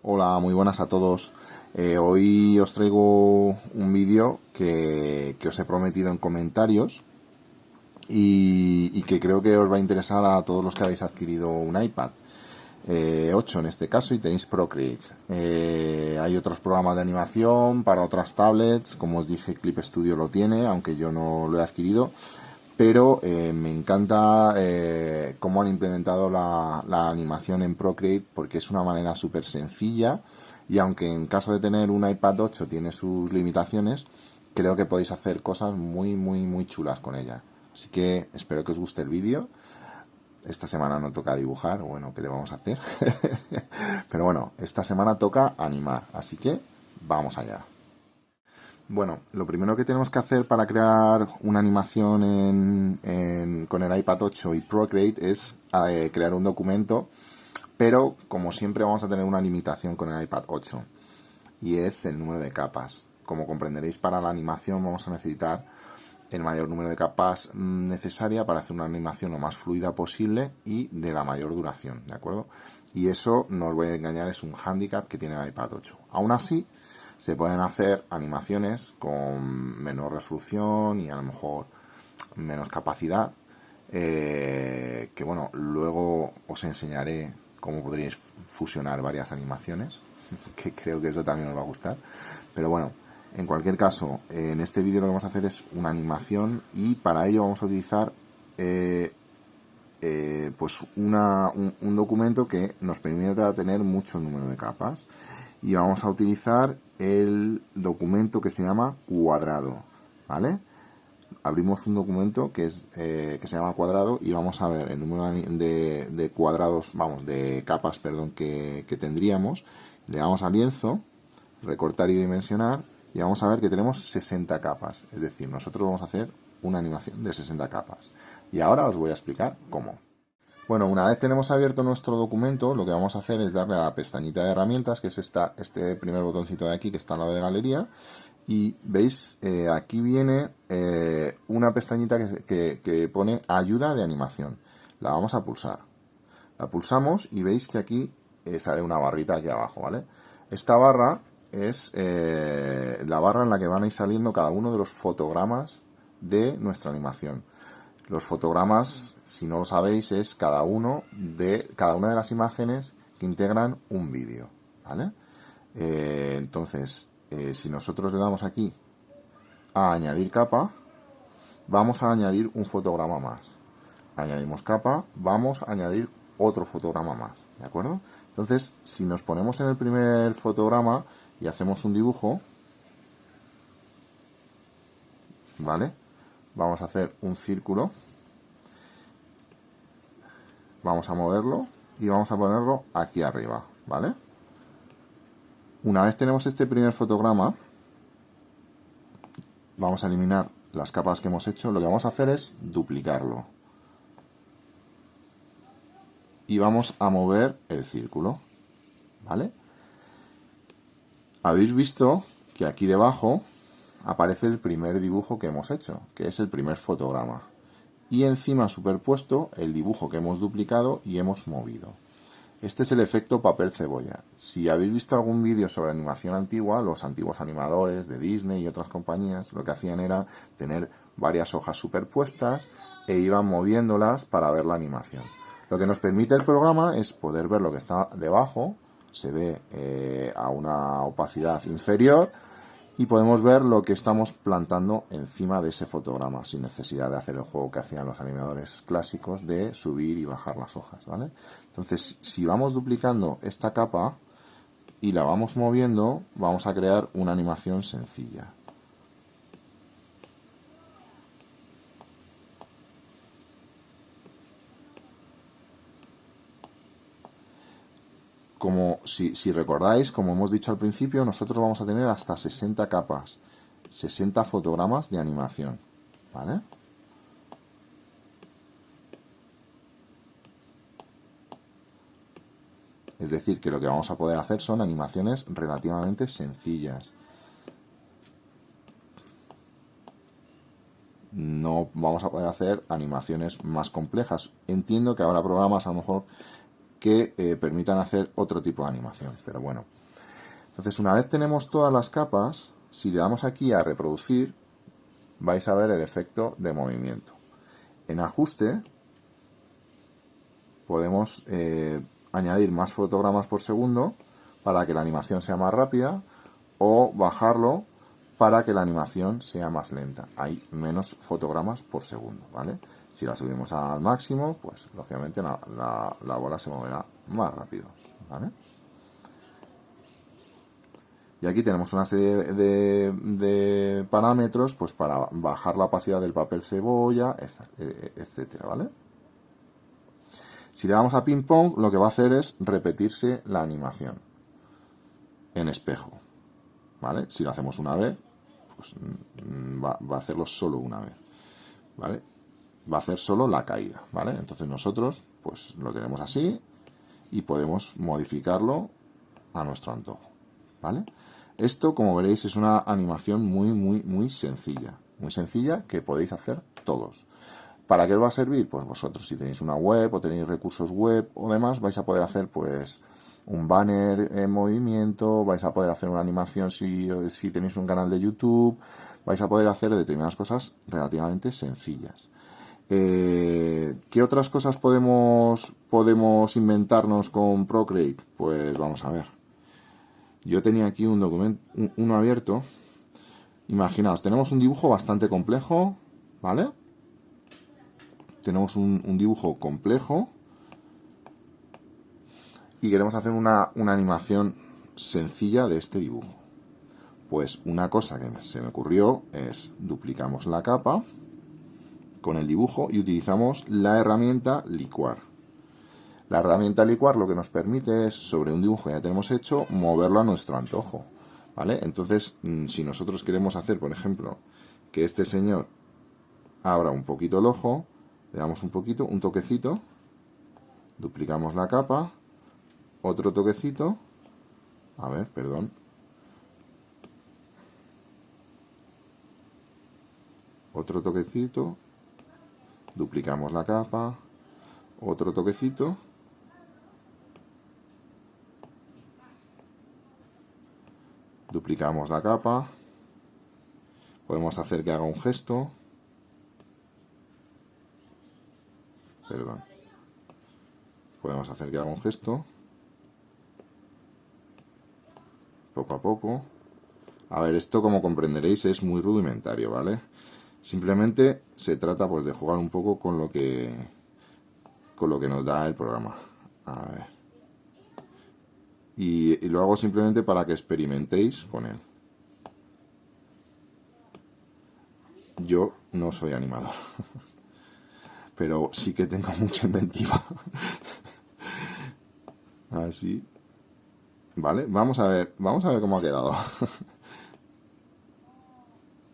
Hola, muy buenas a todos. Hoy os traigo un vídeo que os he prometido en comentarios y que creo que os va a interesar a todos los que habéis adquirido un iPad 8 en este caso y tenéis Procreate. Hay otros programas de animación para otras tablets, como os dije, Clip Studio lo tiene, aunque yo no lo he adquirido. Pero me encanta cómo han implementado la animación en Procreate porque es una manera súper sencilla y aunque en caso de tener un iPad 8 tiene sus limitaciones, creo que podéis hacer cosas muy chulas con ella. Así que espero que os guste el vídeo. Esta semana no toca dibujar, bueno, ¿qué le vamos a hacer? Pero bueno, esta semana toca animar, así que vamos allá. Bueno, lo primero que tenemos que hacer para crear una animación con el iPad 8 y Procreate es crear un documento, pero como siempre vamos a tener una limitación con el iPad 8 y es el número de capas. Como comprenderéis, para la animación vamos a necesitar el mayor número de capas necesaria para hacer una animación lo más fluida posible y de la mayor duración, ¿de acuerdo? Y eso, no os voy a engañar, es un hándicap que tiene el iPad 8. Aún así, se pueden hacer animaciones con menor resolución y a lo mejor menos capacidad, que bueno, luego os enseñaré cómo podríais fusionar varias animaciones, que creo que eso también os va a gustar. Pero bueno, en cualquier caso, en este vídeo lo que vamos a hacer es una animación y para ello vamos a utilizar pues un documento que nos permita tener mucho número de capas y vamos a utilizar el documento que se llama cuadrado, ¿vale? Abrimos un documento que se llama cuadrado y vamos a ver el número de cuadrados, vamos, de capas, perdón, que tendríamos. Le damos a lienzo, recortar y dimensionar y vamos a ver que tenemos 60 capas. Es decir, nosotros vamos a hacer una animación de 60 capas. Y ahora os voy a explicar cómo. Bueno, una vez tenemos abierto nuestro documento, lo que vamos a hacer es darle a la pestañita de herramientas, que es este primer botoncito de aquí que está en la de galería. Y veis, aquí viene una pestañita que pone ayuda de animación. La vamos a pulsar. La pulsamos y veis que aquí sale una barrita aquí abajo, ¿vale? Esta barra es la barra en la que van a ir saliendo cada uno de los fotogramas de nuestra animación. Los fotogramas, si no lo sabéis, es cada una de las imágenes que integran un vídeo, ¿vale? Entonces, si nosotros le damos aquí a añadir capa, vamos a añadir un fotograma más. Añadimos capa, vamos a añadir otro fotograma más, ¿de acuerdo? Entonces, si nos ponemos en el primer fotograma y hacemos un dibujo, ¿vale? Vamos a hacer un círculo, vamos a moverlo y vamos a ponerlo aquí arriba, ¿vale? Una vez tenemos este primer fotograma, vamos a eliminar las capas que hemos hecho. Lo que vamos a hacer es duplicarlo. Y vamos a mover el círculo, ¿vale? Habéis visto que aquí debajo aparece el primer dibujo que hemos hecho, que es el primer fotograma. Y encima superpuesto el dibujo que hemos duplicado y hemos movido. Este es el efecto papel cebolla. Si habéis visto algún vídeo sobre animación antigua, los antiguos animadores de Disney y otras compañías lo que hacían era tener varias hojas superpuestas e iban moviéndolas para ver la animación. Lo que nos permite el programa es poder ver lo que está debajo, se ve a una opacidad inferior y podemos ver lo que estamos plantando encima de ese fotograma sin necesidad de hacer el juego que hacían los animadores clásicos de subir y bajar las hojas, ¿vale? Entonces, si vamos duplicando esta capa y la vamos moviendo, vamos a crear una animación sencilla. Como si recordáis, como hemos dicho al principio, nosotros vamos a tener hasta 60 capas, 60 fotogramas de animación, ¿vale? Es decir, que lo que vamos a poder hacer son animaciones relativamente sencillas. No vamos a poder hacer animaciones más complejas. Entiendo que habrá programas a lo mejor que permitan hacer otro tipo de animación. Pero bueno, entonces una vez tenemos todas las capas, si le damos aquí a reproducir, vais a ver el efecto de movimiento. En ajuste podemos añadir más fotogramas por segundo para que la animación sea más rápida, o bajarlo para que la animación sea más lenta. Hay menos fotogramas por segundo, ¿vale? Si la subimos al máximo, pues lógicamente la bola se moverá más rápido, ¿vale? Y aquí tenemos una serie de parámetros pues para bajar la opacidad del papel cebolla, etcétera, ¿vale? Si le damos a ping pong, lo que va a hacer es repetirse la animación en espejo, ¿vale? Si lo hacemos una vez, pues va a hacerlo solo una vez, ¿vale? Va a hacer solo la caída, ¿vale? Entonces nosotros pues lo tenemos así y podemos modificarlo a nuestro antojo, ¿vale? Esto, como veréis, es una animación muy sencilla que podéis hacer todos. ¿Para qué os va a servir? Pues vosotros, si tenéis una web o tenéis recursos web o demás, vais a poder hacer pues un banner en movimiento, vais a poder hacer una animación si tenéis un canal de YouTube, vais a poder hacer determinadas cosas relativamente sencillas. ¿Qué otras cosas podemos inventarnos con Procreate? Pues vamos a ver. Yo tenía aquí un documento, uno abierto. Imaginaos, tenemos un dibujo bastante complejo, ¿vale? Tenemos un dibujo complejo y queremos hacer una animación sencilla de este dibujo. Pues una cosa que se me ocurrió es duplicamos la capa con el dibujo y utilizamos la herramienta licuar. La herramienta licuar lo que nos permite es, sobre un dibujo que ya tenemos hecho, moverlo a nuestro antojo, ¿vale? Entonces, si nosotros queremos hacer, por ejemplo, que este señor abra un poquito el ojo, le damos un toquecito, duplicamos la capa, otro toquecito, a ver, perdón, otro toquecito, duplicamos la capa, otro toquecito, duplicamos la capa, podemos hacer que haga un gesto, perdón, podemos hacer que haga un gesto, poco a poco. A ver, esto, como comprenderéis, es muy rudimentario, ¿vale? Simplemente se trata pues de jugar un poco con lo que nos da el programa. A ver. Y lo hago simplemente para que experimentéis con él. Yo no soy animador, pero sí que tengo mucha inventiva. Así. Vale, vamos a ver cómo ha quedado.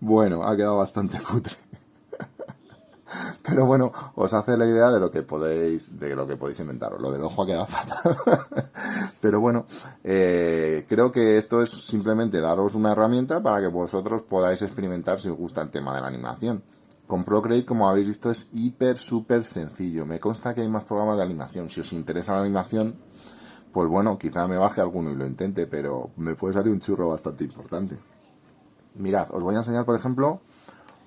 Bueno, ha quedado bastante cutre. Pero bueno, os hace la idea de lo que podéis inventaros. Lo del ojo ha quedado fatal. Pero bueno, creo que esto es simplemente daros una herramienta para que vosotros podáis experimentar si os gusta el tema de la animación. Con Procreate, como habéis visto, es súper sencillo. Me consta que hay más programas de animación. Si os interesa la animación, pues bueno, quizá me baje alguno y lo intente, pero me puede salir un churro bastante importante. Mirad, os voy a enseñar, por ejemplo,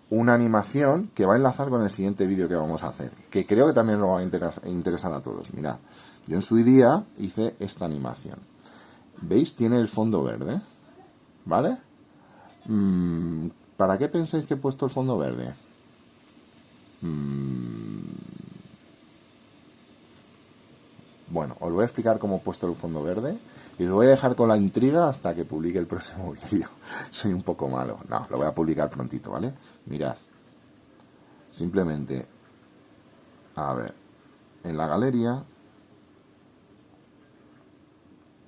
una animación que va a enlazar con el siguiente vídeo que vamos a hacer, que creo que también nos va a interesar a todos. Mirad, yo en su día hice esta animación. ¿Veis? Tiene el fondo verde, ¿vale? ¿Para qué pensáis que he puesto el fondo verde? Bueno, os voy a explicar cómo he puesto el fondo verde y os voy a dejar con la intriga hasta que publique el próximo vídeo. Soy un poco malo. No, lo voy a publicar prontito, ¿vale? Mirad. Simplemente, a ver, en la galería,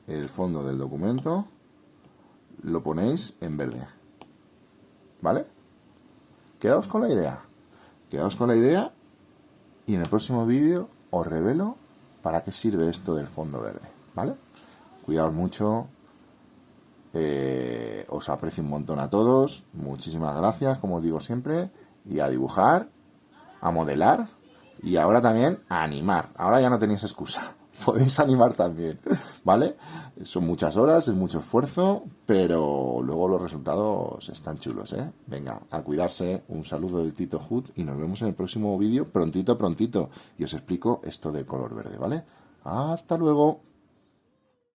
el fondo del documento lo ponéis en verde, ¿vale? Quedaos con la idea. Quedaos con la idea y en el próximo vídeo os revelo para qué sirve esto del fondo verde, ¿vale? Cuidaos mucho. Os aprecio un montón a todos. Muchísimas gracias, como os digo siempre. Y a dibujar, a modelar y ahora también a animar. Ahora ya no tenéis excusa. podéis animar también, ¿vale? Son muchas horas, es mucho esfuerzo, pero luego los resultados están chulos, ¿eh? Venga, a cuidarse, un saludo del Tito Hood y nos vemos en el próximo vídeo prontito, prontito. Y os explico esto del color verde, ¿vale? Hasta luego.